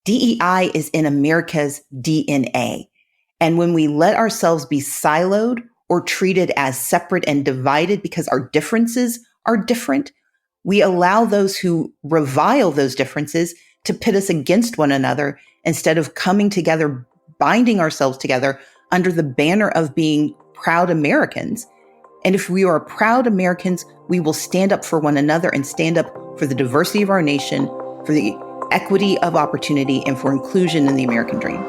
DEI is in America's DNA. And when we let ourselves be siloed or treated as separate and divided because our differences are different, we allow those who revile those differences to pit us against one another instead of coming together, binding ourselves together under the banner of being proud Americans. And if we are proud Americans, we will stand up for one another and stand up for the diversity of our nation, for the equity of opportunity, and for inclusion in the American dream.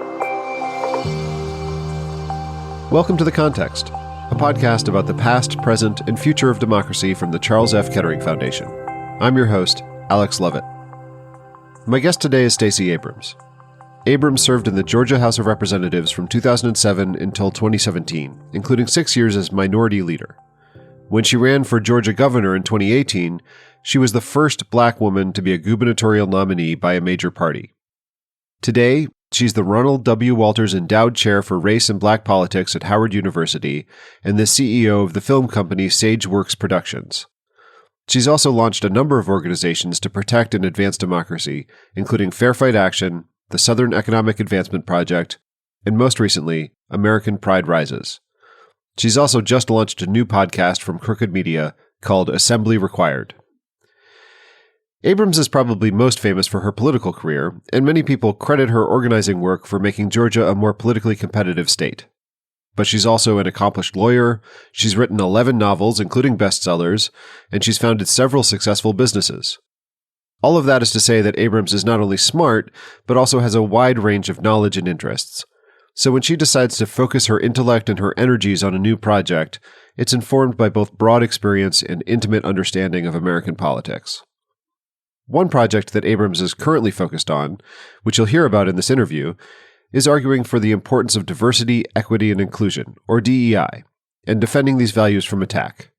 Welcome to The Context, a podcast about the past, present, and future of democracy from the Charles F. Kettering Foundation. I'm your host, Alex Lovett. My guest today is Stacey Abrams. Abrams served in the Georgia House of Representatives from 2007 until 2017, including 6 years as minority leader. When she ran for Georgia governor in 2018, she was the first Black woman to be a gubernatorial nominee by a major party. Today, she's the Ronald W. Endowed Chair for Race and Black Politics at Howard University and the CEO of the film company SageWorks Productions. She's also launched a number of organizations to protect and advance democracy, including Fair Fight Action, the Southern Economic Advancement Project, and most recently, American Pride Rises. She's also just launched a new podcast from Crooked Media called Assembly Required. Abrams is probably most famous for her political career, and many people credit her organizing work for making Georgia a more politically competitive state. But she's also an accomplished lawyer, she's written 11 novels, including bestsellers, and she's founded several successful businesses. All of that is to say that Abrams is not only smart, but also has a wide range of knowledge and interests. So when she decides to focus her intellect and her energies on a new project, it's informed by both broad experience and intimate understanding of American politics. One project that Abrams is currently focused on, which you'll hear about in this interview, is arguing for the importance of diversity, equity, and inclusion, or DEI, and defending these values from attack.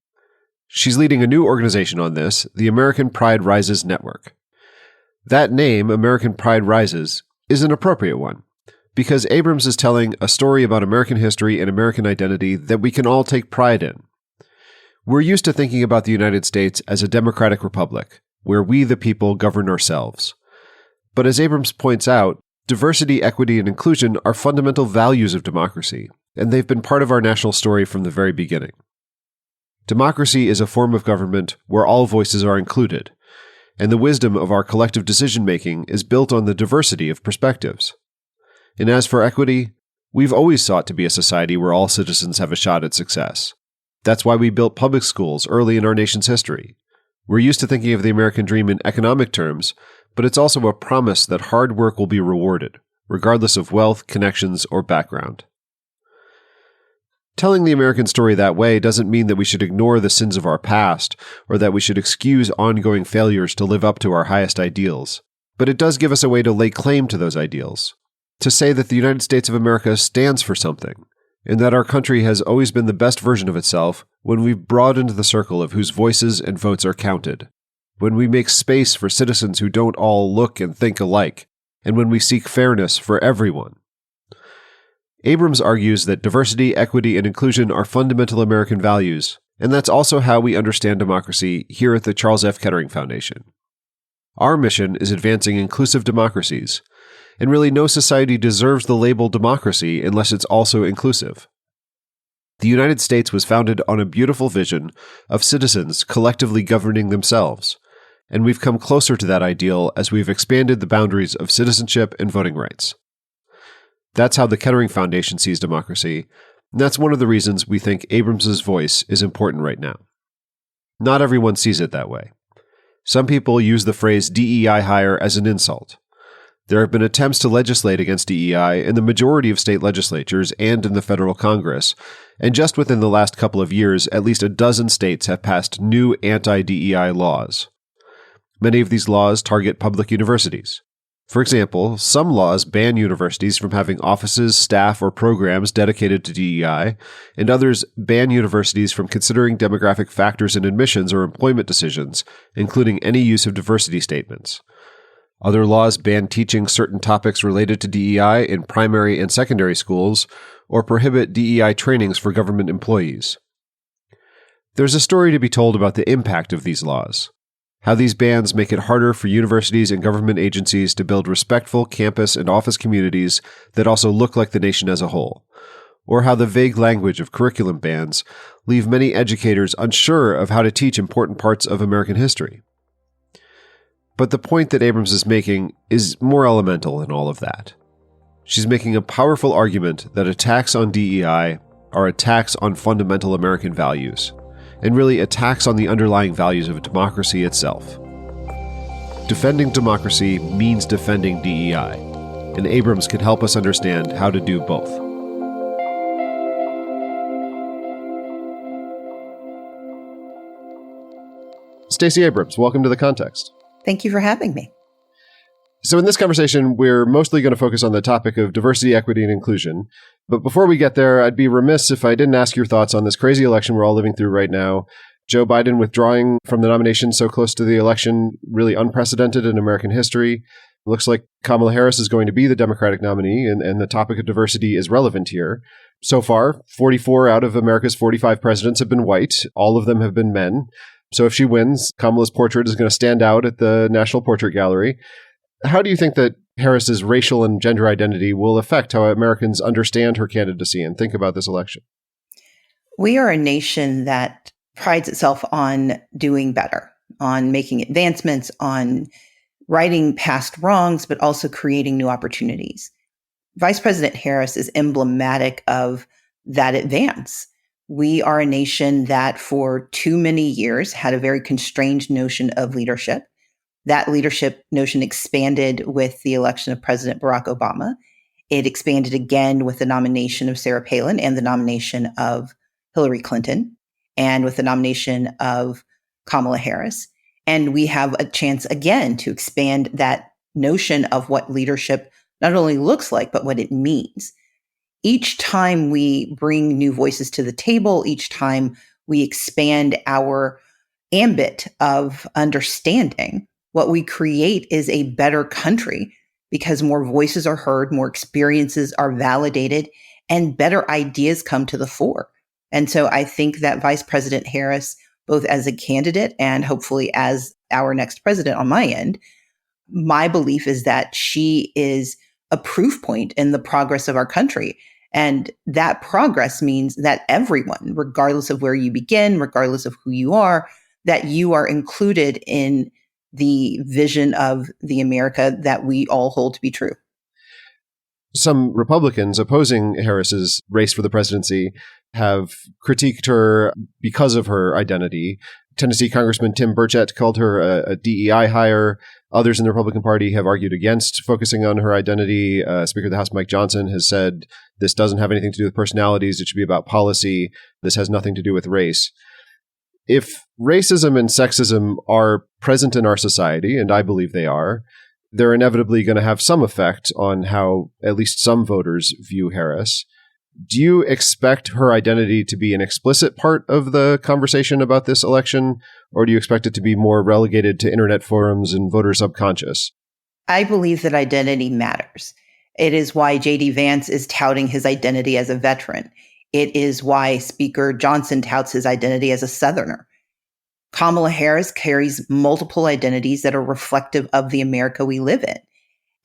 She's leading a new organization on this, the American Pride Rises Network. That name, American Pride Rises, is an appropriate one, because Abrams is telling a story about American history and American identity that we can all take pride in. We're used to thinking about the United States as a democratic republic, where we the people govern ourselves. But as Abrams points out, diversity, equity, and inclusion are fundamental values of democracy, and they've been part of our national story from the very beginning. Democracy is a form of government where all voices are included, and the wisdom of our collective decision-making is built on the diversity of perspectives. And as for equity, we've always sought to be a society where all citizens have a shot at success. That's why we built public schools early in our nation's history. We're used to thinking of the American dream in economic terms, but it's also a promise that hard work will be rewarded, regardless of wealth, connections, or background. Telling the American story that way doesn't mean that we should ignore the sins of our past, or that we should excuse ongoing failures to live up to our highest ideals. But it does give us a way to lay claim to those ideals, to say that the United States of America stands for something, and that our country has always been the best version of itself when we've broadened the circle of whose voices and votes are counted, when we make space for citizens who don't all look and think alike, and when we seek fairness for everyone. Abrams argues that diversity, equity, and inclusion are fundamental American values, and that's also how we understand democracy here at the Charles F. Kettering Foundation. Our mission is advancing inclusive democracies, and really no society deserves the label democracy unless it's also inclusive. The United States was founded on a beautiful vision of citizens collectively governing themselves, and we've come closer to that ideal as we've expanded the boundaries of citizenship and voting rights. That's how the Kettering Foundation sees democracy, and that's one of the reasons we think Abrams' voice is important right now. Not everyone sees it that way. Some people use the phrase DEI hire as an insult. There have been attempts to legislate against DEI in the majority of state legislatures and in the federal Congress, and just within the last couple of years, at least a dozen states have passed new anti-DEI laws. Many of these laws target public universities. For example, some laws ban universities from having offices, staff, or programs dedicated to DEI, and others ban universities from considering demographic factors in admissions or employment decisions, including any use of diversity statements. Other laws ban teaching certain topics related to DEI in primary and secondary schools, or prohibit DEI trainings for government employees. There's a story to be told about the impact of these laws. how these bans make it harder for universities and government agencies to build respectful campus and office communities that also look like the nation as a whole, or how the vague language of curriculum bans leave many educators unsure of how to teach important parts of American history. But the point that Abrams is making is more elemental in all of that. She's making a powerful argument that attacks on DEI are attacks on fundamental American values, and really attacks on the underlying values of democracy itself. Defending democracy means defending DEI, and Abrams can help us understand how to do both. Stacey Abrams, welcome to The Context. Thank you for having me. So in this conversation, we're mostly going to focus on the topic of diversity, equity, and inclusion. But before we get there, I'd be remiss if I didn't ask your thoughts on this crazy election we're all living through right now. Joe Biden withdrawing from the nomination so close to the election, really unprecedented in American history. It looks like Kamala Harris is going to be the Democratic nominee, and the topic of diversity is relevant here. So far, 44 out of America's 45 presidents have been white. All of them have been men. So if she wins, Kamala's portrait is going to stand out at the National Portrait Gallery. How do you think that Harris's racial and gender identity will affect how Americans understand her candidacy and think about this election? We are a nation that prides itself on doing better, on making advancements, on righting past wrongs, but also creating new opportunities. Vice President Harris is emblematic of that advance. We are a nation that for too many years had a very constrained notion of leadership. That leadership notion expanded with the election of President Barack Obama. It expanded again with the nomination of Sarah Palin and the nomination of Hillary Clinton and with the nomination of Kamala Harris. And we have a chance again to expand that notion of what leadership not only looks like, but what it means. Each time we bring new voices to the table, each time we expand our ambit of understanding, what we create is a better country because more voices are heard, more experiences are validated, and better ideas come to the fore. And so I think that Vice President Harris, both as a candidate and hopefully as our next president on my end, my belief is that she is a proof point in the progress of our country. And that progress means that everyone, regardless of where you begin, regardless of who you are, that you are included in the vision of the America that we all hold to be true. Some Republicans opposing Harris's race for the presidency have critiqued her because of her identity. Tennessee Congressman Tim Burchett called her a DEI hire. Others in the Republican Party have argued against focusing on her identity. Speaker of the House Mike Johnson has said this doesn't have anything to do with personalities. It should be about policy. This has nothing to do with race. If racism and sexism are present in our society, and I believe they are, they're inevitably going to have some effect on how at least some voters view Harris. Do you expect her identity to be an explicit part of the conversation about this election, or do you expect it to be more relegated to internet forums and voter subconscious? I believe that identity matters. It is why J.D. Vance is touting his identity as a veteran. It is why Speaker Johnson touts his identity as a Southerner. Kamala Harris carries multiple identities that are reflective of the America we live in.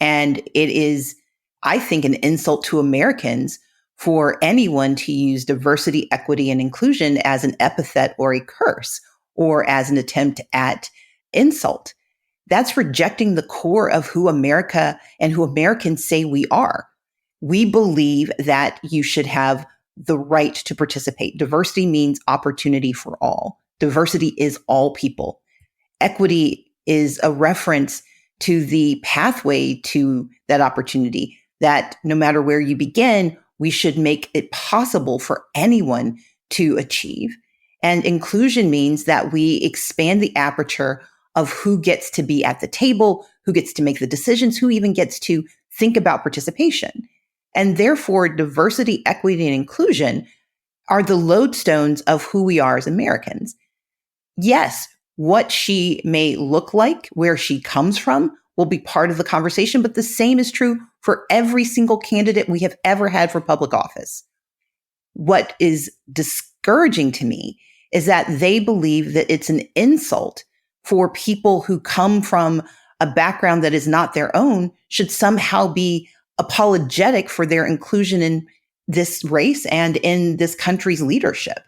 And it is, I think, an insult to Americans for anyone to use diversity, equity, and inclusion as an epithet or a curse or as an attempt at insult. That's rejecting the core of who America and who Americans say we are. We believe that you should have the right to participate. Diversity means opportunity for all. Diversity is all people. Equity is a reference to the pathway to that opportunity, that no matter where you begin, we should make it possible for anyone to achieve. And inclusion means that we expand the aperture of who gets to be at the table, who gets to make the decisions, who even gets to think about participation. And therefore, diversity, equity, and inclusion are the lodestones of who we are as Americans. Yes, what she may look like, where she comes from, will be part of the conversation, but the same is true for every single candidate we have ever had for public office. What is discouraging to me is that they believe that it's an insult for people who come from a background that is not their own should somehow be apologetic for their inclusion in this race and in this country's leadership.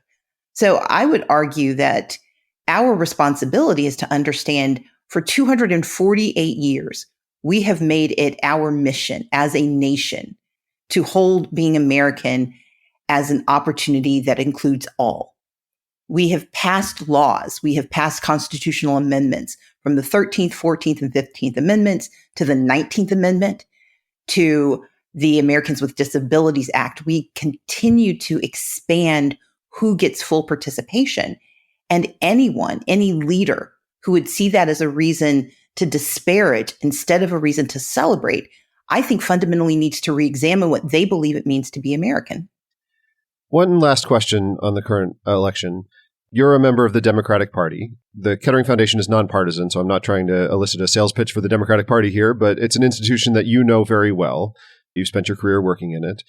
So I would argue that our responsibility is to understand for 248 years, we have made it our mission as a nation to hold being American as an opportunity that includes all. We have passed laws. We have passed constitutional amendments from the 13th, 14th, and 15th Amendments to the 19th Amendment to the Americans with Disabilities Act. We continue to expand who gets full participation. And anyone, any leader who would see that as a reason to disparage instead of a reason to celebrate, I think fundamentally needs to re-examine what they believe it means to be American. One last question on the current election. You're a member of the Democratic Party. The Kettering Foundation is nonpartisan, so I'm not trying to elicit a sales pitch for the Democratic Party here, but it's an institution that you know very well. You've spent your career working in it.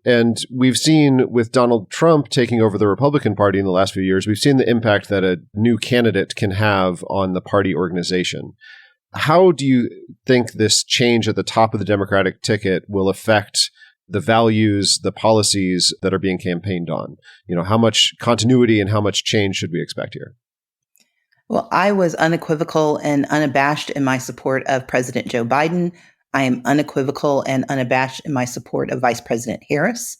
And we've seen with Donald Trump taking over the Republican Party in the last few years, we've seen the impact that a new candidate can have on the party organization. How do you think this change at the top of the Democratic ticket will affect the values, the policies that are being campaigned on? You know, how much continuity and how much change should we expect here? Well, I was unequivocal and unabashed in my support of President Joe Biden. I am unequivocal and unabashed in my support of Vice President Harris.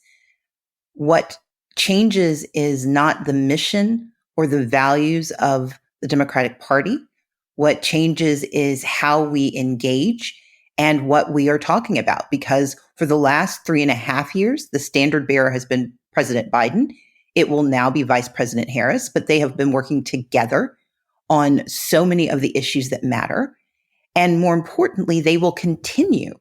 What changes is not the mission or the values of the Democratic Party. What changes is how we engage and what we are talking about. Because for the last 3.5 years, the standard bearer has been President Biden. It will now be Vice President Harris, but they have been working together on so many of the issues that matter. And more importantly, they will continue,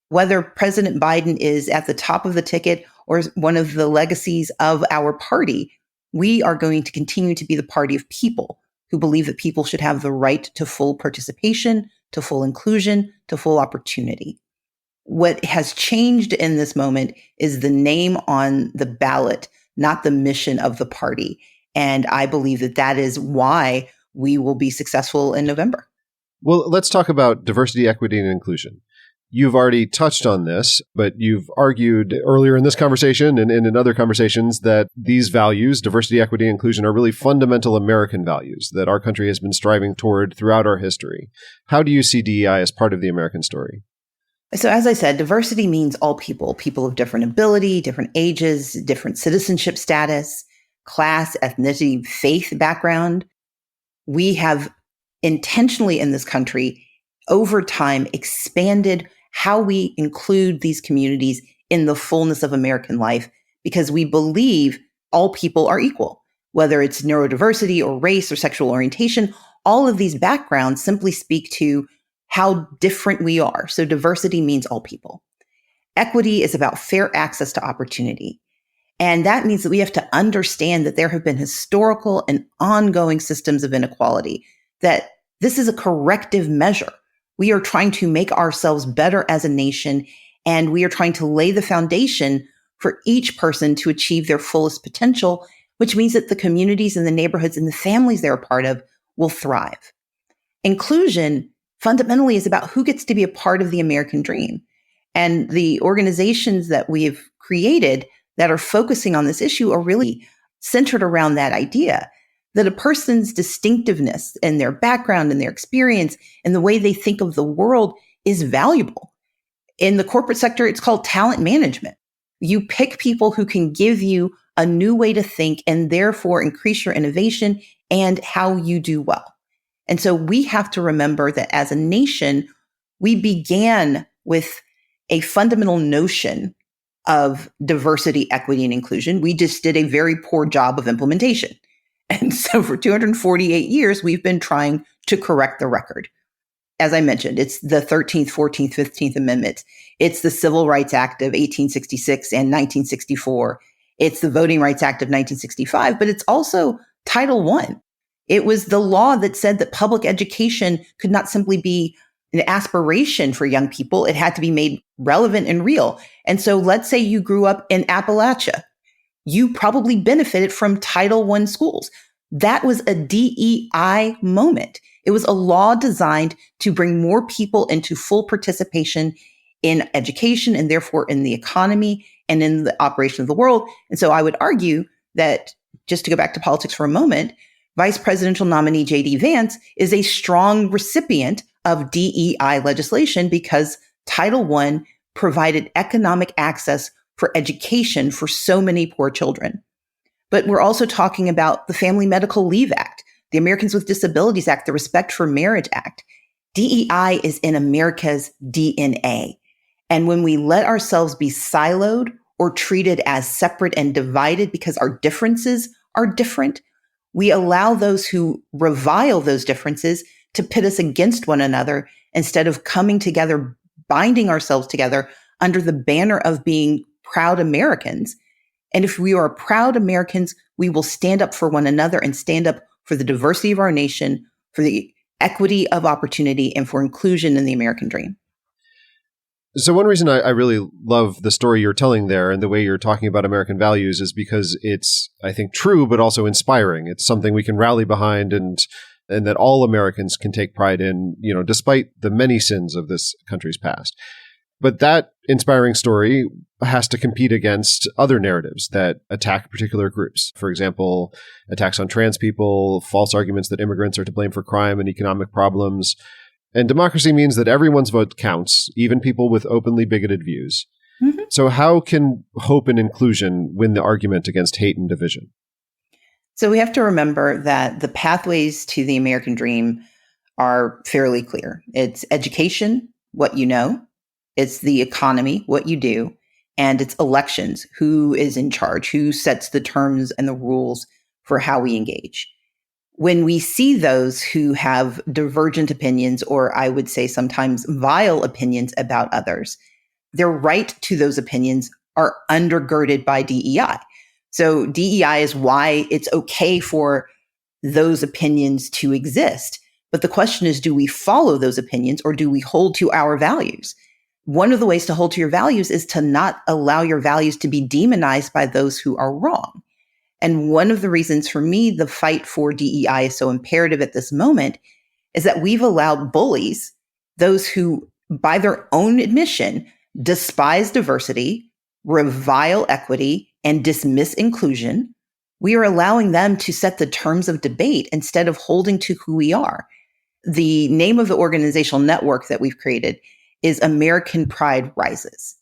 whether President Biden is at the top of the ticket or one of the legacies of our party. We are going to continue to be the party of people who believe that people should have the right to full participation, to full inclusion, to full opportunity. What has changed in this moment is the name on the ballot, not the mission of the party. And I believe that that is why we will be successful in November. Well, let's talk about diversity, equity, and inclusion. You've already touched on this, but you've argued earlier in this conversation and in other conversations that these values, diversity, equity, and inclusion, are really fundamental American values that our country has been striving toward throughout our history. How do you see DEI as part of the American story? So as I said, diversity means all people, people of different ability, different ages, different citizenship status, class, ethnicity, faith background. We have intentionally in this country over time expanded how we include these communities in the fullness of American life because we believe all people are equal, whether it's neurodiversity or race or sexual orientation. All of these backgrounds simply speak to how different we are. So diversity means all people. Equity is about fair access to opportunity. And that means that we have to understand that there have been historical and ongoing systems of inequality, that this is a corrective measure. We are trying to make ourselves better as a nation, and we are trying to lay the foundation for each person to achieve their fullest potential, which means that the communities and the neighborhoods and the families they're a part of will thrive. Inclusion fundamentally is about who gets to be a part of the American dream. And the organizations that we've created that are focusing on this issue are really centered around that idea that a person's distinctiveness and their background and their experience and the way they think of the world is valuable. In the corporate sector, it's called talent management. You pick people who can give you a new way to think and therefore increase your innovation and how you do well. And so we have to remember that as a nation, we began with a fundamental notion of diversity, equity, and inclusion. We just did a very poor job of implementation. And so for 248 years, we've been trying to correct the record. As I mentioned, it's the 13th, 14th, 15th Amendments. It's the Civil Rights Act of 1866 and 1964. It's the Voting Rights Act of 1965, but it's also Title I. It was the law that said that public education could not simply be an aspiration for young people. It had to be made relevant and real. And so let's say you grew up in Appalachia. You probably benefited from Title I schools. That was a DEI moment. It was a law designed to bring more people into full participation in education and therefore in the economy and in the operation of the world. And so I would argue that, just to go back to politics for a moment, Vice presidential nominee J.D. Vance is a strong recipient of DEI legislation because Title I provided economic access for education for so many poor children. But we're also talking about the Family Medical Leave Act, the Americans with Disabilities Act, the Respect for Marriage Act. DEI is in America's DNA. And when we let ourselves be siloed or treated as separate and divided because our differences are different, we allow those who revile those differences to pit us against one another instead of coming together, binding ourselves together under the banner of being proud Americans. And if we are proud Americans, we will stand up for one another and stand up for the diversity of our nation, for the equity of opportunity, and for inclusion in the American dream. So one reason I really love the story you're telling there and the way you're talking about American values is because it's, I think, true, but also inspiring. It's something we can rally behind and that all Americans can take pride in, despite the many sins of this country's past. But that inspiring story has to compete against other narratives that attack particular groups. For example, attacks on trans people, false arguments that immigrants are to blame for crime and economic problems. And democracy means that everyone's vote counts, even people with openly bigoted views. Mm-hmm. So how can hope and inclusion win the argument against hate and division? So we have to remember that the pathways to the American dream are fairly clear. It's education, what you know. It's the economy, what you do. And it's elections, who is in charge, who sets the terms and the rules for how we engage. When we see those who have divergent opinions, or I would say sometimes vile opinions about others, their right to those opinions are undergirded by DEI. So DEI is why it's okay for those opinions to exist. But the question is, do we follow those opinions or do we hold to our values? One of the ways to hold to your values is to not allow your values to be demonized by those who are wrong. And one of the reasons for me, the fight for DEI is so imperative at this moment is that we've allowed bullies, those who, by their own admission, despise diversity, revile equity, and dismiss inclusion. We are allowing them to set the terms of debate instead of holding to who we are. The name of the organizational network that we've created is American Pride Rises,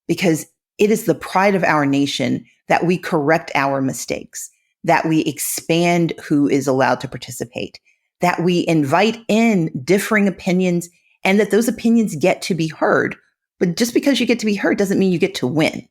because it is the pride of our nation that we correct our mistakes, that we expand who is allowed to participate, that we invite in differing opinions, and that those opinions get to be heard. But just because you get to be heard doesn't mean you get to win.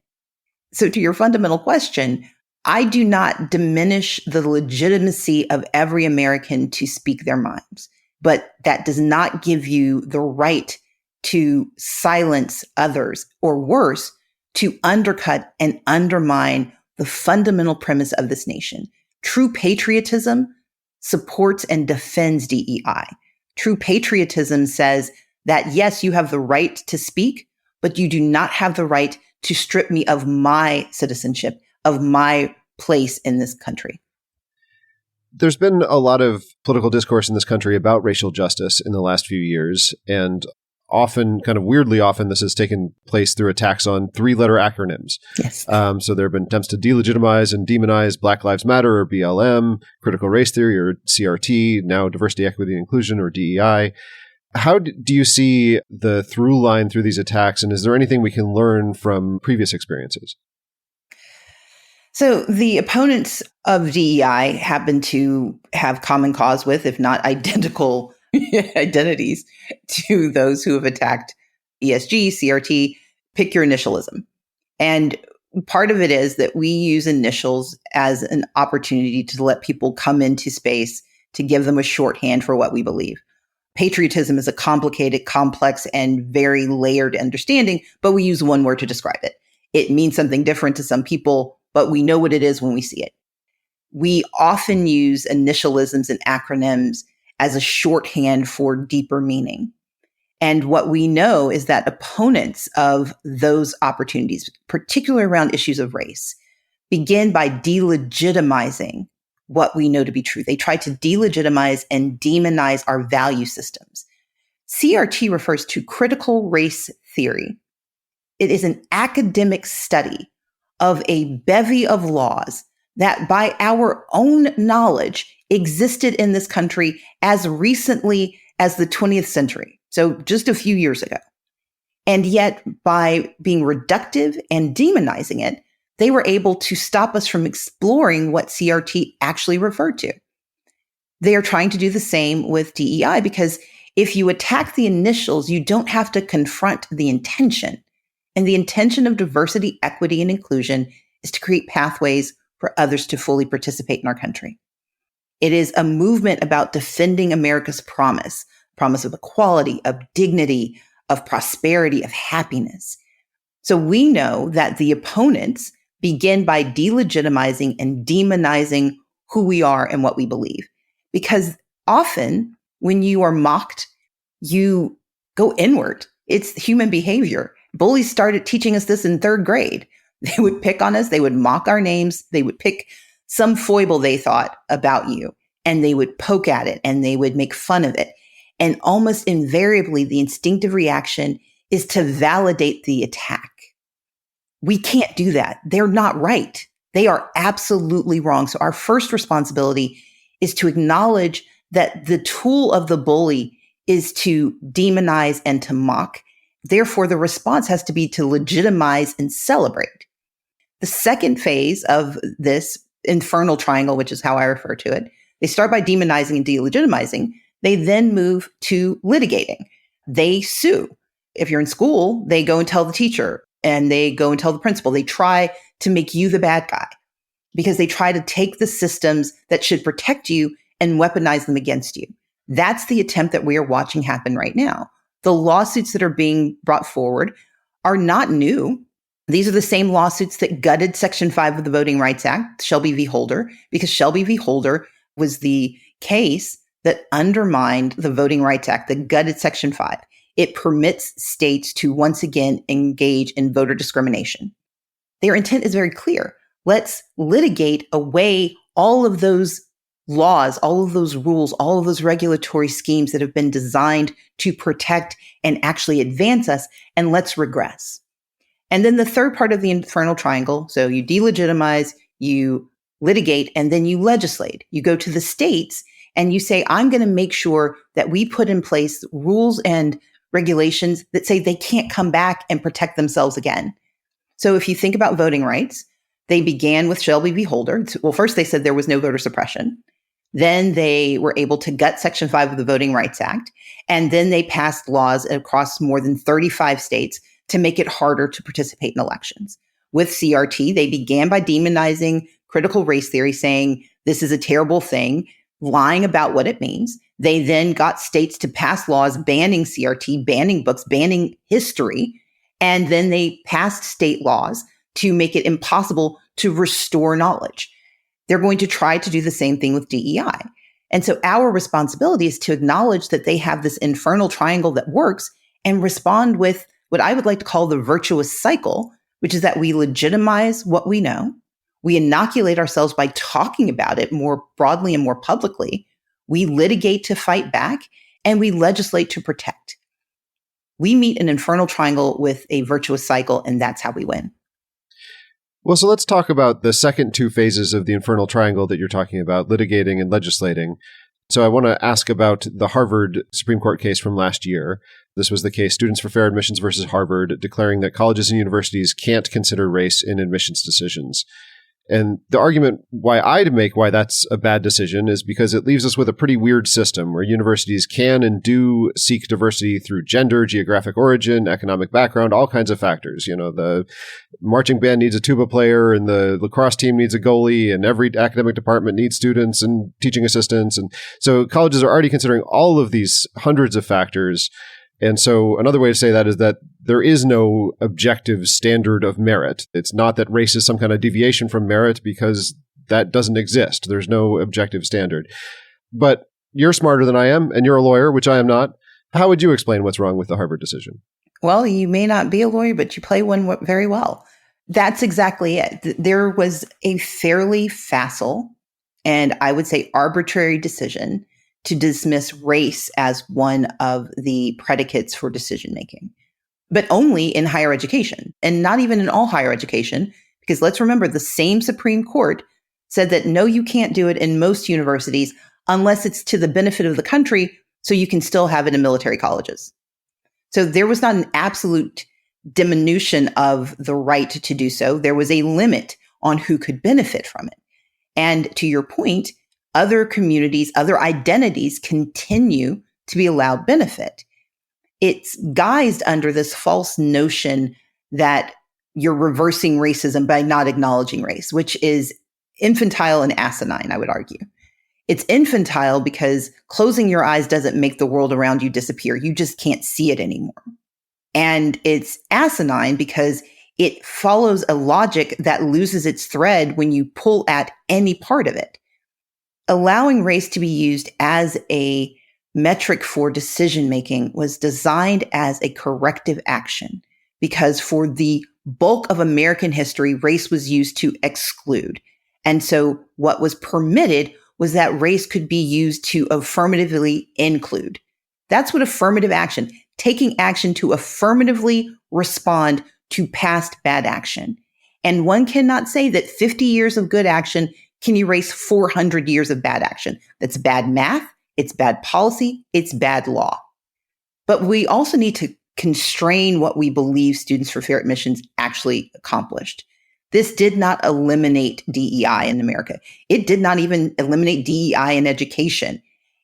So to your fundamental question, I do not diminish the legitimacy of every American to speak their minds, but that does not give you the right to silence others, or worse, to undercut and undermine the fundamental premise of this nation. True patriotism supports and defends DEI. True patriotism says that, yes, you have the right to speak, but you do not have the right to strip me of my citizenship, of my place in this country. There's been a lot of political discourse in this country about racial justice in the last few years, and often, kind of weirdly often, this has taken place through attacks on three-letter acronyms. Yes. So there have been attempts to delegitimize and demonize Black Lives Matter, or BLM, critical race theory, or CRT, now diversity, equity, and inclusion, or DEI. How do you see the through line through these attacks, and is there anything we can learn from previous experiences? So the opponents of DEI happen to have common cause with, if not identical identities to those who have attacked ESG, CRT, pick your initialism. And part of it is that we use initials as an opportunity to let people come into space, to give them a shorthand for what we believe. Patriotism is a complicated, complex, and very layered understanding, but we use one word to describe it. It means something different to some people, but we know what it is when we see it. We often use initialisms and acronyms as a shorthand for deeper meaning. And what we know is that opponents of those opportunities, particularly around issues of race, begin by delegitimizing what we know to be true. They try to delegitimize and demonize our value systems. CRT refers to critical race theory. It is an academic study of a bevy of laws that, by our own knowledge, existed in this country as recently as the 20th century. So just a few years ago. And yet, by being reductive and demonizing it, they were able to stop us from exploring what CRT actually referred to. They are trying to do the same with DEI, because if you attack the initials, you don't have to confront the intention. And the intention of diversity, equity, and inclusion is to create pathways for others to fully participate in our country. It is a movement about defending America's promise of equality, of dignity, of prosperity, of happiness. So we know that the opponents begin by delegitimizing and demonizing who we are and what we believe. Because often when you are mocked, you go inward. It's human behavior. Bullies started teaching us this in third grade. They would pick on us. They would mock our names. They would pick some foible they thought about you, and they would poke at it and they would make fun of it. And almost invariably, the instinctive reaction is to validate the attack. We can't do that. They're not right. They are absolutely wrong. So our first responsibility is to acknowledge that the tool of the bully is to demonize and to mock. Therefore, the response has to be to legitimize and celebrate. The second phase of this infernal triangle, which is how I refer to it, they start by demonizing and delegitimizing. They then move to litigating. They sue. If you're in school, they go and tell the teacher, and they go and tell the principal. They try to make you the bad guy because they try to take the systems that should protect you and weaponize them against you. That's the attempt that we are watching happen right now. The lawsuits that are being brought forward are not new. These are the same lawsuits that gutted Section 5 of the Voting Rights Act, Shelby v. Holder, because Shelby v. Holder was the case that undermined the Voting Rights Act, that gutted Section 5. It permits states to once again engage in voter discrimination. Their intent is very clear. Let's litigate away all of those laws, all of those rules, all of those regulatory schemes that have been designed to protect and actually advance us, and let's regress. And then the third part of the infernal triangle, so you delegitimize, you litigate, and then you legislate. You go to the states and you say, I'm going to make sure that we put in place rules and regulations that say they can't come back and protect themselves again. So if you think about voting rights, they began with Shelby v. Holder. Well, first they said there was no voter suppression. Then they were able to gut Section 5 of the Voting Rights Act. And then they passed laws across more than 35 states to make it harder to participate in elections. With CRT, they began by demonizing critical race theory, saying this is a terrible thing, lying about what it means. They then got states to pass laws banning CRT, banning books, banning history. And then they passed state laws to make it impossible to restore knowledge. They're going to try to do the same thing with DEI. And so our responsibility is to acknowledge that they have this infernal triangle that works and respond with what I would like to call the virtuous cycle, which is that we legitimize what we know. We inoculate ourselves by talking about it more broadly and more publicly. We litigate to fight back, and we legislate to protect. We meet an infernal triangle with a virtuous cycle, and that's how we win. Well, so let's talk about the second two phases of the infernal triangle that you're talking about, litigating and legislating. So I want to ask about the Harvard Supreme Court case from last year. This was the case, Students for Fair Admissions versus Harvard, declaring that colleges and universities can't consider race in admissions decisions. And the argument why that's a bad decision is because it leaves us with a pretty weird system where universities can and do seek diversity through gender, geographic origin, economic background, all kinds of factors. You know, the marching band needs a tuba player and the lacrosse team needs a goalie and every academic department needs students and teaching assistants. And so colleges are already considering all of these hundreds of factors. And so another way to say that is that there is no objective standard of merit. It's not that race is some kind of deviation from merit, because that doesn't exist. There's no objective standard. But you're smarter than I am, and you're a lawyer, which I am not. How would you explain what's wrong with the Harvard decision? Well, you may not be a lawyer, but you play one very well. That's exactly it. There was a fairly facile and I would say arbitrary decision to dismiss race as one of the predicates for decision making, but only in higher education and not even in all higher education. Because let's remember, the same Supreme Court said that no, you can't do it in most universities unless it's to the benefit of the country, so you can still have it in military colleges. So there was not an absolute diminution of the right to do so. There was a limit on who could benefit from it. And to your point, other communities, other identities continue to be allowed benefit. It's guised under this false notion that you're reversing racism by not acknowledging race, which is infantile and asinine, I would argue. It's infantile because closing your eyes doesn't make the world around you disappear. You just can't see it anymore. And it's asinine because it follows a logic that loses its thread when you pull at any part of it. Allowing race to be used as a metric for decision making was designed as a corrective action because for the bulk of American history, race was used to exclude. And so what was permitted was that race could be used to affirmatively include. That's what affirmative action, taking action to affirmatively respond to past bad action. And one cannot say that 50 years of good action can erase 400 years of bad action. That's bad math, it's bad policy, it's bad law. But we also need to constrain what we believe Students for Fair Admissions actually accomplished. This did not eliminate DEI in America. It did not even eliminate DEI in education.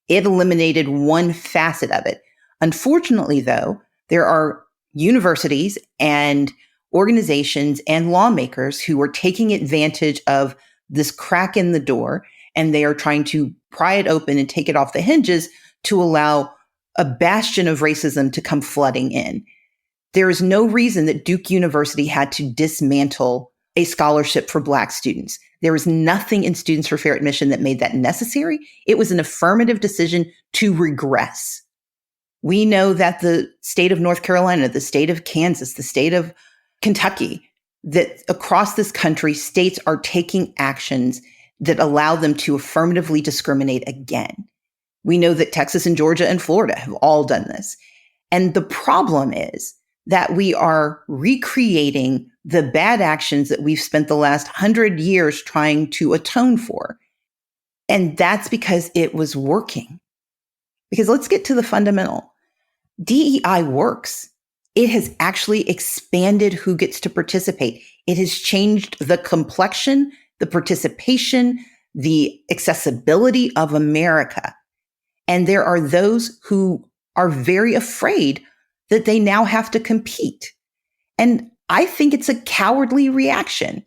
It eliminated one facet of it. Unfortunately, though, there are universities and organizations and lawmakers who are taking advantage of this crack in the door, and they are trying to pry it open and take it off the hinges to allow a bastion of racism to come flooding in. There is no reason that Duke University had to dismantle a scholarship for Black students. There was nothing in Students for Fair Admission that made that necessary. It was an affirmative decision to regress. We know that the state of North Carolina, the state of Kansas, the state of Kentucky, that across this country, states are taking actions that allow them to affirmatively discriminate again. We know that Texas and Georgia and Florida have all done this. And the problem is that we are recreating the bad actions that we've spent the last 100 years trying to atone for. And that's because it was working. Because let's get to the fundamental. DEI works. It has actually expanded who gets to participate. It has changed the complexion, the participation, the accessibility of America. And there are those who are very afraid that they now have to compete. And I think it's a cowardly reaction.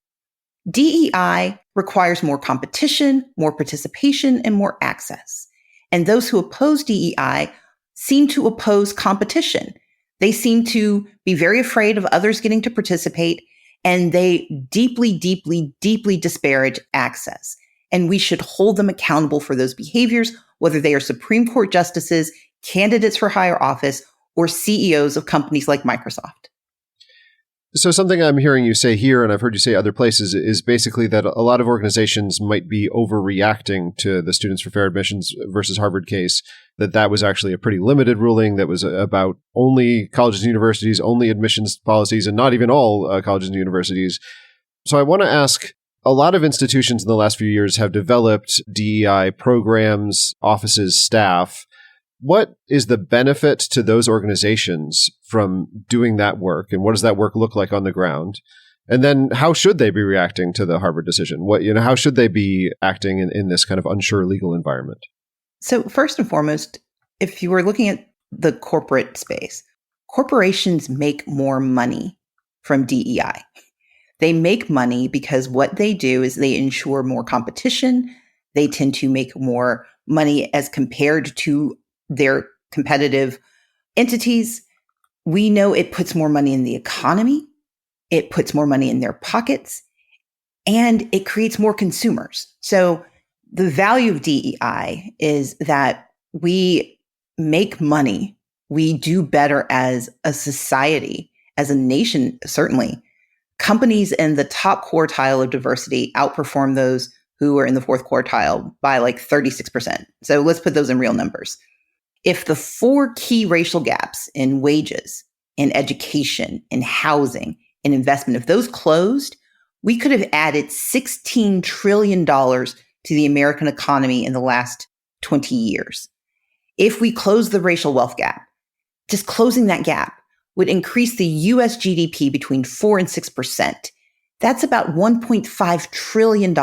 DEI requires more competition, more participation, and more access. And those who oppose DEI seem to oppose competition. They seem to be very afraid of others getting to participate, and they deeply, deeply, deeply disparage access. And we should hold them accountable for those behaviors, whether they are Supreme Court justices, candidates for higher office, or CEOs of companies like Microsoft. So something I'm hearing you say here, and I've heard you say other places, is basically that a lot of organizations might be overreacting to the Students for Fair Admissions versus Harvard case, that was actually a pretty limited ruling that was about only colleges and universities, only admissions policies, and not even all colleges and universities. So I want to ask, a lot of institutions in the last few years have developed DEI programs, offices, staff. What is the benefit to those organizations from doing that work? And what does that work look like on the ground? And then how should they be reacting to the Harvard decision? How should they be acting in this kind of unsure legal environment? So first and foremost, if you were looking at the corporate space, corporations make more money from DEI. They make money because what they do is they ensure more competition. They tend to make more money as compared to their competitive entities. We know it puts more money in the economy. It puts more money in their pockets, and it creates more consumers. So the value of DEI is that we make money. We do better as a society, as a nation, certainly. Companies in the top quartile of diversity outperform those who are in the fourth quartile by like 36%. So let's put those in real numbers. If the 4 key racial gaps in wages, in education, in housing, in investment, if those closed, we could have added $16 trillion to the American economy in the last 20 years. If we close the racial wealth gap, just closing that gap would increase the US GDP between 4 and 6%. That's about $1.5 trillion.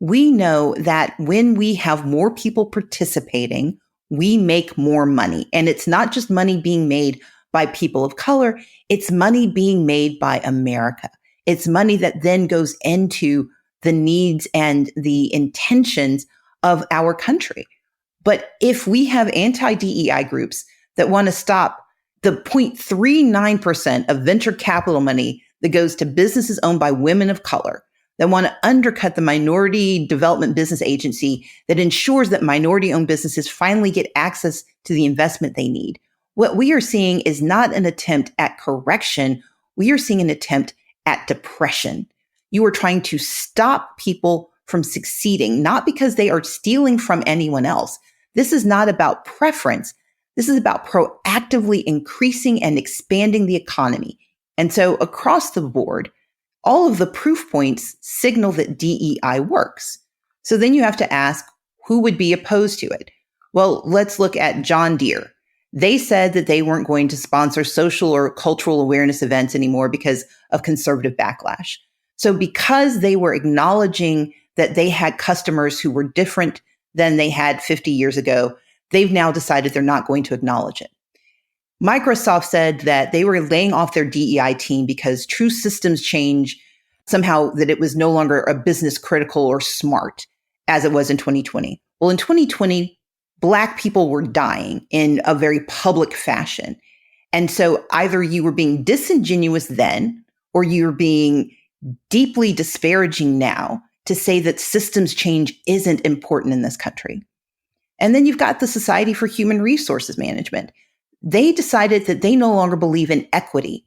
We know that when we have more people participating, we make more money. And it's not just money being made by people of color, it's money being made by America. It's money that then goes into the needs and the intentions of our country. But if we have anti-DEI groups that want to stop the 0.39% of venture capital money that goes to businesses owned by women of color, that want to undercut the Minority Development Business Agency that ensures that minority-owned businesses finally get access to the investment they need, what we are seeing is not an attempt at correction. We are seeing an attempt at depression. You are trying to stop people from succeeding, not because they are stealing from anyone else. This is not about preference. This is about proactively increasing and expanding the economy. And so across the board, all of the proof points signal that DEI works. So then you have to ask, who would be opposed to it? Well, let's look at John Deere. They said that they weren't going to sponsor social or cultural awareness events anymore because of conservative backlash. So because they were acknowledging that they had customers who were different than they had 50 years ago, they've now decided they're not going to acknowledge it. Microsoft said that they were laying off their DEI team because true systems change, somehow that it was no longer a business critical or smart as it was in 2020. Well, in 2020, Black people were dying in a very public fashion. And so either you were being disingenuous then, or you're being deeply disparaging now to say that systems change isn't important in this country. And then you've got the Society for Human Resources Management. They decided that they no longer believe in equity.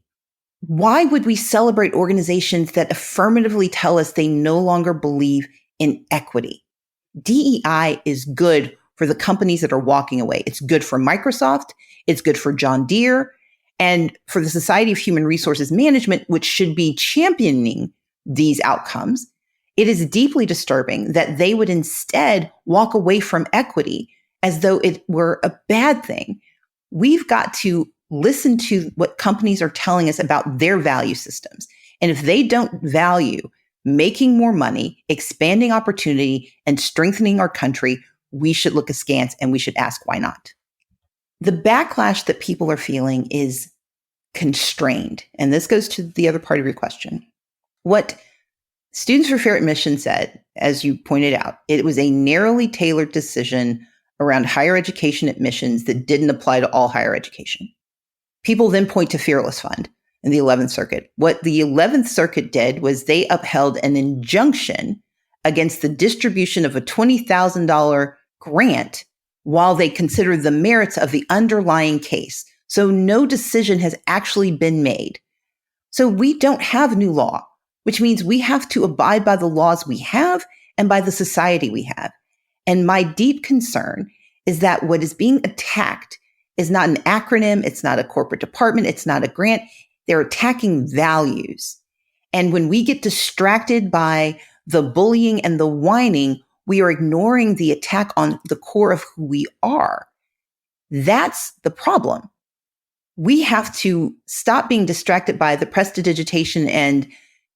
Why would we celebrate organizations that affirmatively tell us they no longer believe in equity? DEI is good for the companies that are walking away. It's good for Microsoft. It's good for John Deere. And for the Society of Human Resources Management, which should be championing these outcomes, it is deeply disturbing that they would instead walk away from equity as though it were a bad thing. We've got to listen to what companies are telling us about their value systems. And if they don't value making more money, expanding opportunity, and strengthening our country, we should look askance and we should ask why not. The backlash that people are feeling is constrained. And this goes to the other part of your question. What Students for Fair Admission said, as you pointed out, it was a narrowly tailored decision around higher education admissions that didn't apply to all higher education. People then point to Fearless Fund in the 11th Circuit. What the 11th Circuit did was they upheld an injunction against the distribution of a $20,000 grant while they considered the merits of the underlying case. So no decision has actually been made. So we don't have new law, which means we have to abide by the laws we have and by the society we have. And my deep concern is that what is being attacked is not an acronym, it's not a corporate department, it's not a grant. They're attacking values. And when we get distracted by the bullying and the whining, we are ignoring the attack on the core of who we are. That's the problem. We have to stop being distracted by the prestidigitation and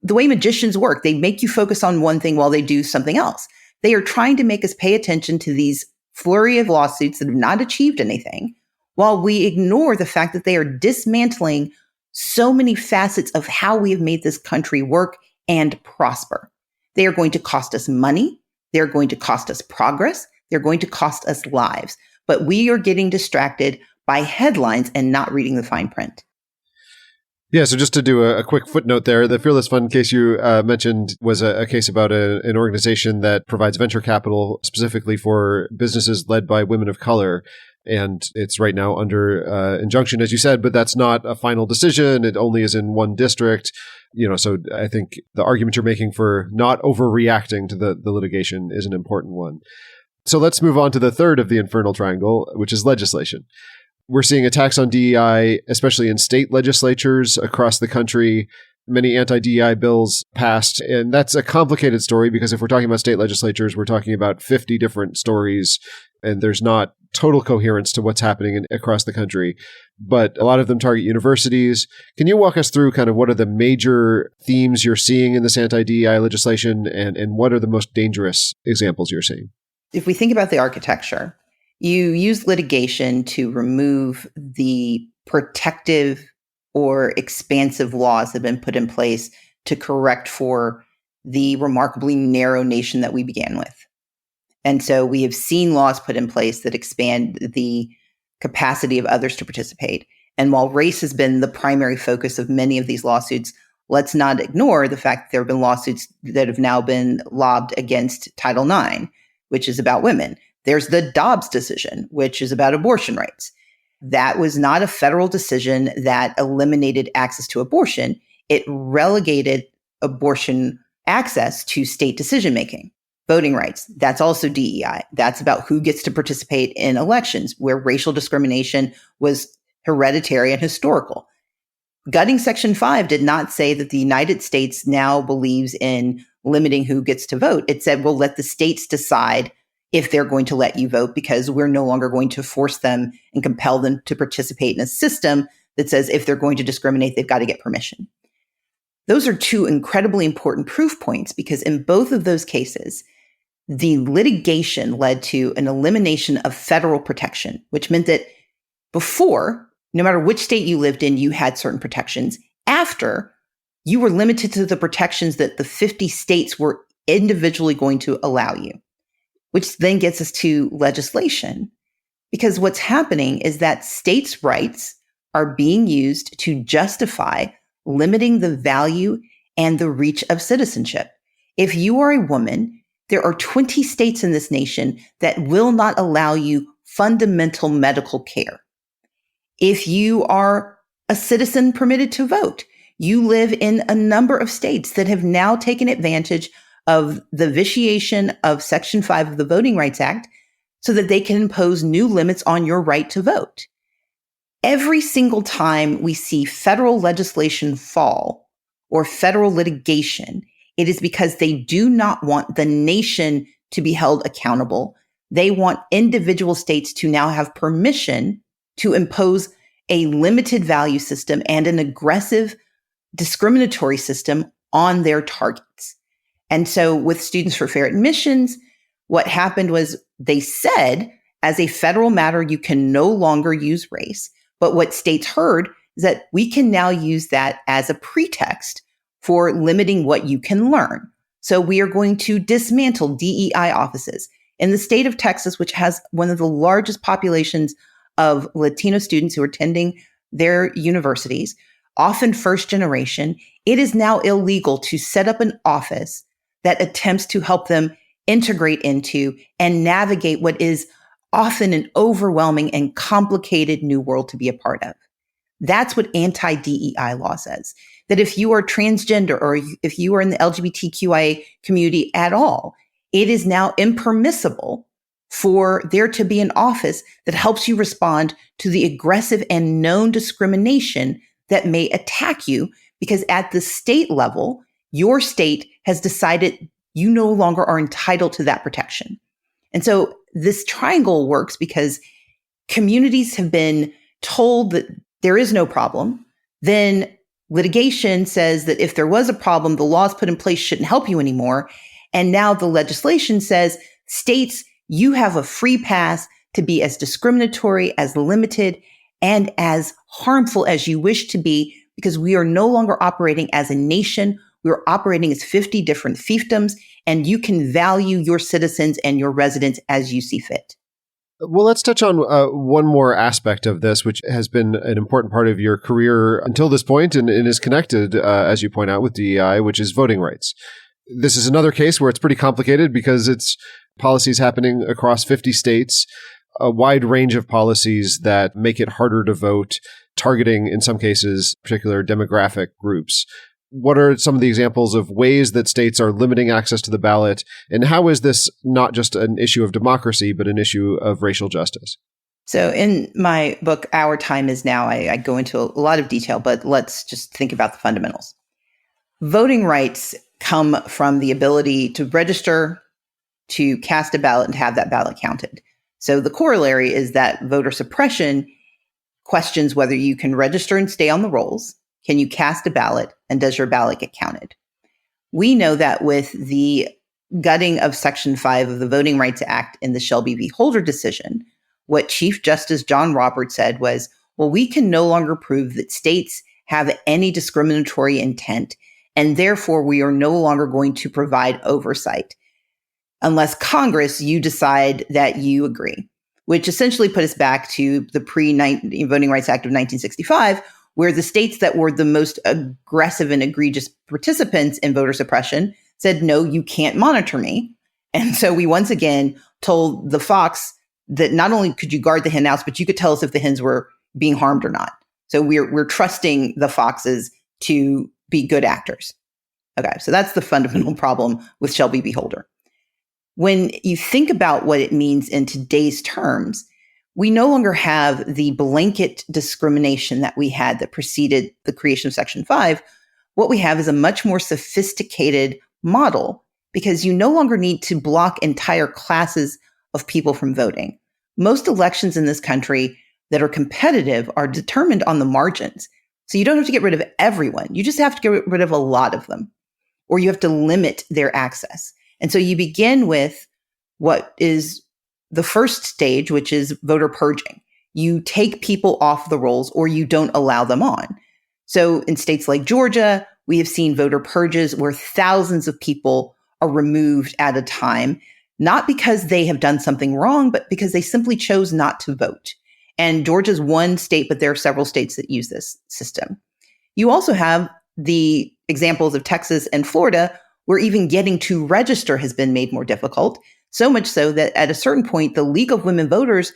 the way magicians work. They make you focus on one thing while they do something else. They are trying to make us pay attention to these flurry of lawsuits that have not achieved anything, while we ignore the fact that they are dismantling so many facets of how we have made this country work and prosper. They are going to cost us money. They're going to cost us progress. They're going to cost us lives. But we are getting distracted by headlines and not reading the fine print. Yeah, so just to do a quick footnote there, the Fearless Fund case you mentioned was a case about an organization that provides venture capital specifically for businesses led by women of color. And it's right now under injunction, as you said, but that's not a final decision. It only is in one district. So I think the argument you're making for not overreacting to the litigation is an important one. So let's move on to the third of the infernal triangle, which is legislation. We're seeing attacks on DEI, especially in state legislatures across the country. Many anti-DEI bills passed, and that's a complicated story because if we're talking about state legislatures, we're talking about 50 different stories, and there's not total coherence to what's happening across the country. But a lot of them target universities. Can you walk us through kind of what are the major themes you're seeing in this anti-DEI legislation, and what are the most dangerous examples you're seeing? If we think about the architecture, you use litigation to remove the protective or expansive laws that have been put in place to correct for the remarkably narrow nation that we began with. And so we have seen laws put in place that expand the capacity of others to participate. And while race has been the primary focus of many of these lawsuits, let's not ignore the fact that there have been lawsuits that have now been lobbed against Title IX, which is about women. There's the Dobbs decision, which is about abortion rights. That was not a federal decision that eliminated access to abortion. It relegated abortion access to state decision-making. Voting rights, that's also DEI. That's about who gets to participate in elections, where racial discrimination was hereditary and historical. Gutting Section 5 did not say that the United States now believes in limiting who gets to vote. It said, we'll let the states decide if they're going to let you vote, because we're no longer going to force them and compel them to participate in a system that says if they're going to discriminate, they've got to get permission. Those are two incredibly important proof points, because in both of those cases, the litigation led to an elimination of federal protection, which meant that before, no matter which state you lived in, you had certain protections. After, you were limited to the protections that the 50 states were individually going to allow you. Which then gets us to legislation, because what's happening is that states' rights are being used to justify limiting the value and the reach of citizenship. If you are a woman, there are 20 states in this nation that will not allow you fundamental medical care. If you are a citizen permitted to vote, you live in a number of states that have now taken advantage of the vitiation of Section 5 of the Voting Rights Act so that they can impose new limits on your right to vote. Every single time we see federal legislation fall or federal litigation, it is because they do not want the nation to be held accountable. They want individual states to now have permission to impose a limited value system and an aggressive discriminatory system on their targets. And so with Students for Fair Admissions, what happened was they said, as a federal matter, you can no longer use race. But what states heard is that we can now use that as a pretext for limiting what you can learn. So we are going to dismantle DEI offices. In the state of Texas, which has one of the largest populations of Latino students who are attending their universities, often first generation, it is now illegal to set up an office that attempts to help them integrate into and navigate what is often an overwhelming and complicated new world to be a part of. That's what anti-DEI law says. That if you are transgender or if you are in the LGBTQIA community at all, it is now impermissible for there to be an office that helps you respond to the aggressive and known discrimination that may attack you, because at the state level, your state has decided you no longer are entitled to that protection. And so this triangle works because communities have been told that there is no problem. Then litigation says that if there was a problem, the laws put in place shouldn't help you anymore. And now the legislation says, states, you have a free pass to be as discriminatory, as limited, and as harmful as you wish to be, because we are no longer operating as a nation. We're operating as 50 different fiefdoms, and you can value your citizens and your residents as you see fit. Well, let's touch on one more aspect of this, which has been an important part of your career until this point and is connected, as you point out, with DEI, which is voting rights. This is another case where it's pretty complicated because it's policies happening across 50 states. a wide range of policies that make it harder to vote, targeting, in some cases, particular demographic groups. What are some of the examples of ways that states are limiting access to the ballot? And how is this not just an issue of democracy, but an issue of racial justice? So in my book, Our Time Is Now, I go into a lot of detail, but let's just think about the fundamentals. Voting rights come from the ability to register, to cast a ballot, and have that ballot counted. So the corollary is that voter suppression questions whether you can register and stay on the rolls, can you cast a ballot, and does your ballot get counted? We know that with the gutting of Section 5 of the Voting Rights Act in the Shelby v. Holder decision, what Chief Justice John Roberts said was, well, we can no longer prove that states have any discriminatory intent, and therefore we are no longer going to provide oversight unless Congress, you decide that you agree, which essentially put us back to the pre-Voting Rights Act of 1965, where the states that were the most aggressive and egregious participants in voter suppression said, no, you can't monitor me. And so we once again told the fox that not only could you guard the hen house, but you could tell us if the hens were being harmed or not. So we're trusting the foxes to be good actors. Okay, so that's the fundamental problem with Shelby v. Holder. When you think about what it means in today's terms, we no longer have the blanket discrimination that we had that preceded the creation of Section 5. What we have is a much more sophisticated model because you no longer need to block entire classes of people from voting. Most elections in this country that are competitive are determined on the margins. So you don't have to get rid of everyone. You just have to get rid of a lot of them, or you have to limit their access. And so you begin with what is the first stage, which is voter purging. You take people off the rolls or you don't allow them on. So in states like Georgia, we have seen voter purges where thousands of people are removed at a time, not because they have done something wrong, but because they simply chose not to vote. And Georgia's one state, but there are several states that use this system. You also have the examples of Texas and Florida, where even getting to register has been made more difficult, so much so that at a certain point, the League of Women Voters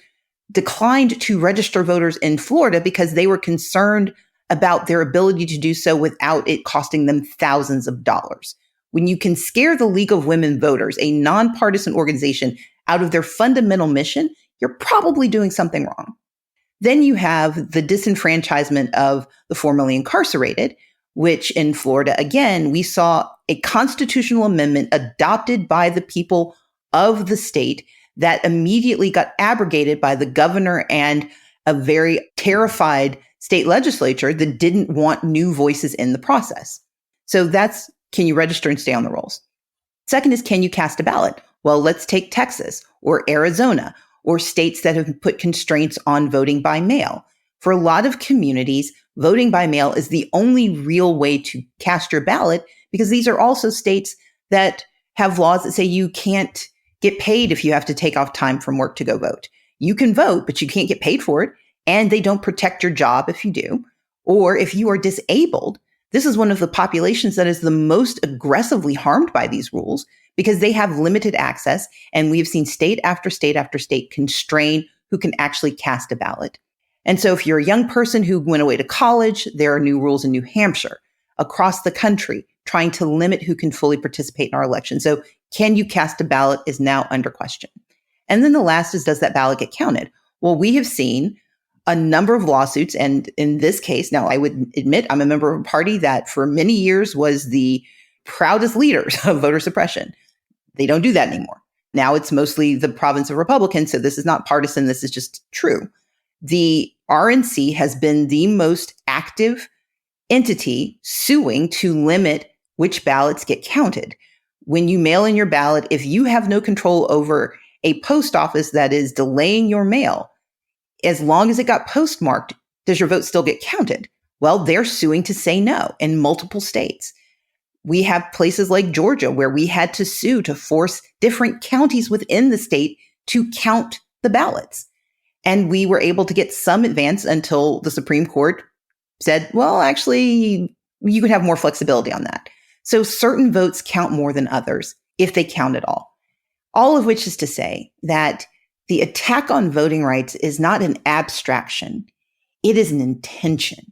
declined to register voters in Florida because they were concerned about their ability to do so without it costing them thousands of dollars. When you can scare the League of Women Voters, a nonpartisan organization, out of their fundamental mission, you're probably doing something wrong. Then you have the disenfranchisement of the formerly incarcerated, which in Florida, again, we saw a constitutional amendment adopted by the people of the state that immediately got abrogated by the governor and a very terrified state legislature that didn't want new voices in the process. So that's, can you register and stay on the rolls? Second is, can you cast a ballot? Well, let's take Texas or Arizona or states that have put constraints on voting by mail. For a lot of communities, voting by mail is the only real way to cast your ballot because these are also states that have laws that say you can't get paid if you have to take off time from work to go vote. You can vote, but you can't get paid for it. And they don't protect your job if you do. Or if you are disabled, this is one of the populations that is the most aggressively harmed by these rules because they have limited access. And we've seen state after state after state constrain who can actually cast a ballot. And so if you're a young person who went away to college, there are new rules in New Hampshire, across the country, trying to limit who can fully participate in our election. So can you cast a ballot is now under question. And then the last is, does that ballot get counted? Well, we have seen a number of lawsuits. And in this case, now I would admit I'm a member of a party that for many years was the proudest leaders of voter suppression. They don't do that anymore. Now it's mostly the province of Republicans. So this is not partisan. This is just true. The RNC has been the most active entity suing to limit which ballots get counted. When you mail in your ballot, if you have no control over a post office that is delaying your mail, as long as it got postmarked, does your vote still get counted? Well, they're suing to say no in multiple states. We have places like Georgia where we had to sue to force different counties within the state to count the ballots. And we were able to get some advance until the Supreme Court said, well, actually, you could have more flexibility on that. So certain votes count more than others if they count at all. All of which is to say that The attack on voting rights is not an abstraction. It is an intention.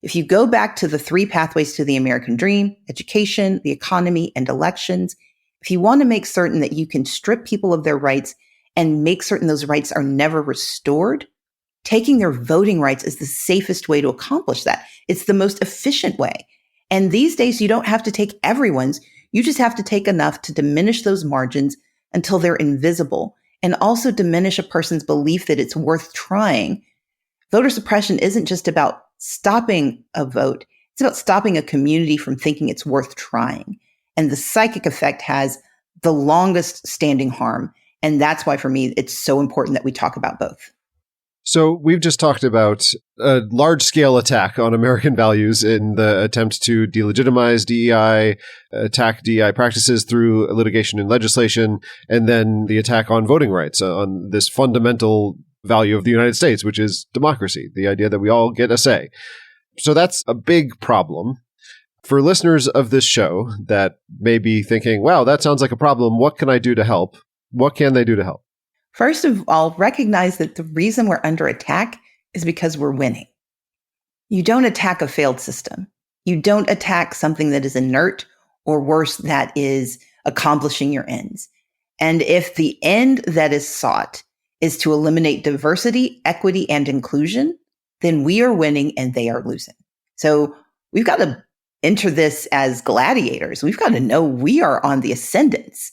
If you go back to the 3 pathways to the American dream, education, the economy, and elections, if you want to make certain that you can strip people of their rights and make certain those rights are never restored, taking their voting rights is the safest way to accomplish that. It's the most efficient way. And these days, you don't have to take everyone's. You just have to take enough to diminish those margins until they're invisible, and also diminish a person's belief that it's worth trying. Voter suppression isn't just about stopping a vote. It's about stopping a community from thinking it's worth trying. And the psychic effect has the longest standing harm. And that's why, for me, it's so important that we talk about both. So we've just talked about a large-scale attack on American values in the attempt to delegitimize DEI, attack DEI practices through litigation and legislation, and then the attack on voting rights, on this fundamental value of the United States, which is democracy, the idea that we all get a say. So that's a big problem. For listeners of this show that may be thinking, wow, that sounds like a problem, what can I do to help? What can they do to help? First of all, recognize that the reason we're under attack is because we're winning. You don't attack a failed system. You don't attack something that is inert, or worse, that is accomplishing your ends. And if the end that is sought is to eliminate diversity, equity, and inclusion, then we are winning and they are losing. So we've got to enter this as gladiators. We've got to know we are on the ascendance.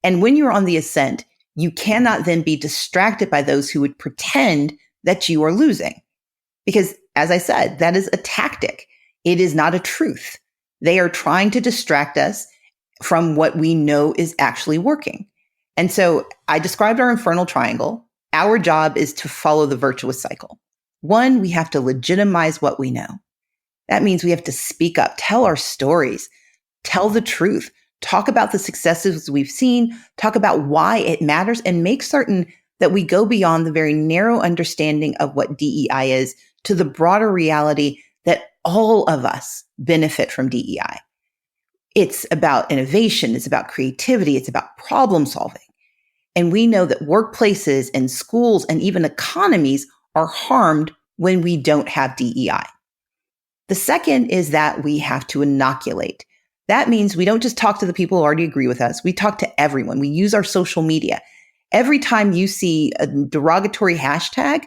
And when you're on the ascent, you cannot then be distracted by those who would pretend that you are losing. Because, as I said, that is a tactic. It is not a truth. They are trying to distract us from what we know is actually working. And so I described our infernal triangle. Our job is to follow the virtuous cycle. 1, we have to legitimize what we know. That means we have to speak up, tell our stories, tell the truth, talk about the successes we've seen, talk about why it matters, and make certain that we go beyond the very narrow understanding of what DEI is to the broader reality that all of us benefit from DEI. It's about innovation, it's about creativity, it's about problem solving. And we know that workplaces and schools and even economies are harmed when we don't have DEI. The second is that we have to inoculate. That means we don't just talk to the people who already agree with us. We talk to everyone. We use our social media. Every time you see a derogatory hashtag,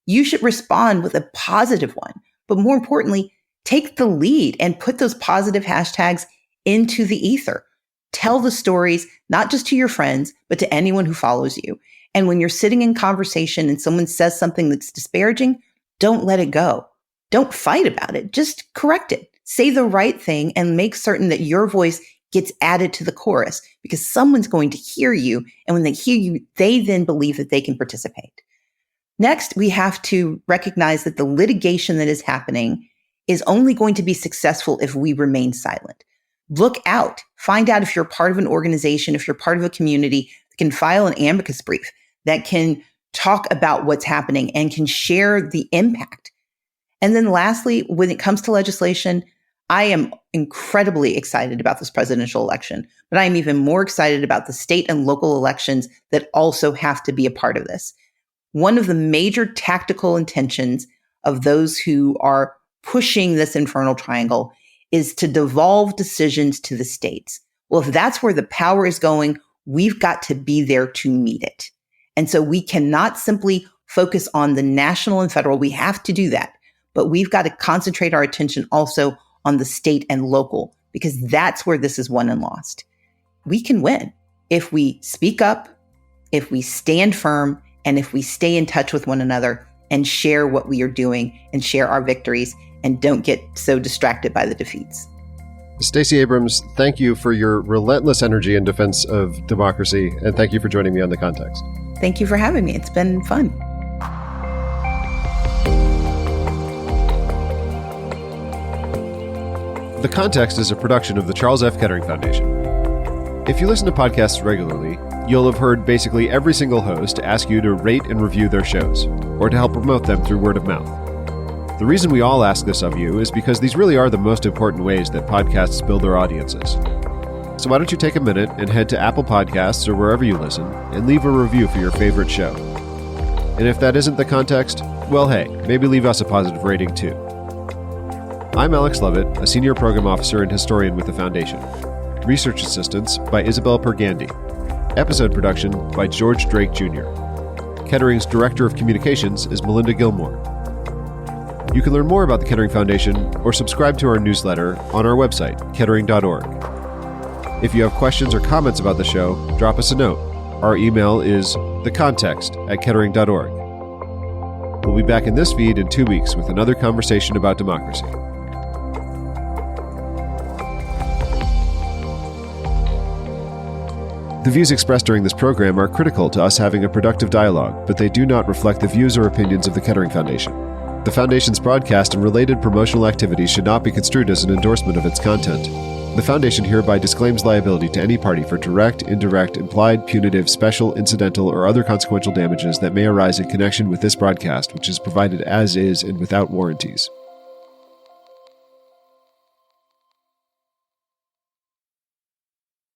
you should respond with a positive one. But more importantly, take the lead and put those positive hashtags into the ether. Tell the stories, not just to your friends, but to anyone who follows you. And when you're sitting in conversation and someone says something that's disparaging, don't let it go. Don't fight about it. Just correct it. Say the right thing and make certain that your voice gets added to the chorus, because someone's going to hear you. And when they hear you, they then believe that they can participate. Next, we have to recognize that the litigation that is happening is only going to be successful if we remain silent. Look out. Find out if you're part of an organization, if you're part of a community that can file an amicus brief, that can talk about what's happening and can share the impact. And then lastly, when it comes to legislation, I am incredibly excited about this presidential election, but I am even more excited about the state and local elections that also have to be a part of this. One of the major tactical intentions of those who are pushing this infernal triangle is to devolve decisions to the states. Well, if that's where the power is going, we've got to be there to meet it. And so we cannot simply focus on the national and federal. We have to do that, but we've got to concentrate our attention also on the state and local, because that's where this is won and lost. We can win if we speak up, if we stand firm, and if we stay in touch with one another and share what we are doing and share our victories and don't get so distracted by the defeats. Stacey Abrams, thank you for your relentless energy in defense of democracy, and thank you for joining me on The Context. Thank you for having me. It's been fun. The Context is a production of the Charles F. Kettering Foundation. If you listen to podcasts regularly, you'll have heard basically every single host ask you to rate and review their shows, or to help promote them through word of mouth. The reason we all ask this of you is because these really are the most important ways that podcasts build their audiences. So why don't you take a minute and head to Apple Podcasts or wherever you listen and leave a review for your favorite show. And if that isn't the context, well, hey, maybe leave us a positive rating too. I'm Alex Lovett, a Senior Program Officer and Historian with the Foundation. Research assistance by Isabel Pergandy. Episode production by George Drake Jr. Kettering's Director of Communications is Melinda Gilmore. You can learn more about the Kettering Foundation or subscribe to our newsletter on our website, kettering.org. If you have questions or comments about the show, drop us a note. Our email is thecontext@kettering.org. We'll be back in this feed in 2 weeks with another conversation about democracy. The views expressed during this program are critical to us having a productive dialogue, but they do not reflect the views or opinions of the Kettering Foundation. The Foundation's broadcast and related promotional activities should not be construed as an endorsement of its content. The Foundation hereby disclaims liability to any party for direct, indirect, implied, punitive, special, incidental, or other consequential damages that may arise in connection with this broadcast, which is provided as is and without warranties.